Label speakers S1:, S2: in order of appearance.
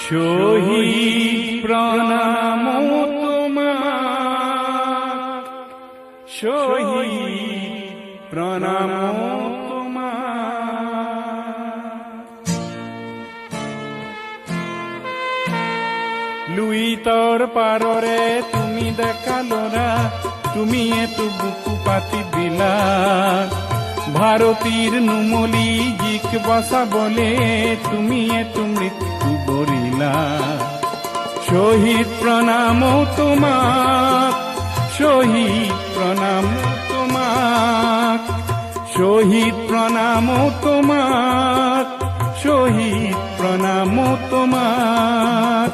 S1: শহীদ প্রণাম তোমার, শহীদ প্রণাম তোমার। লুই তোর পাররে তুমি দেখালোরা, তুমি এতো বুকু পাতি দিলা। ভারতীর নুমলি জিক বসা বলে তুমি এতো মৃত্যু বরিলা। শহীদ প্রণাম তোমার, শহীদ প্রণাম তোমার, শহীদ প্রণাম তোমার, শহীদ প্রণাম তোমার।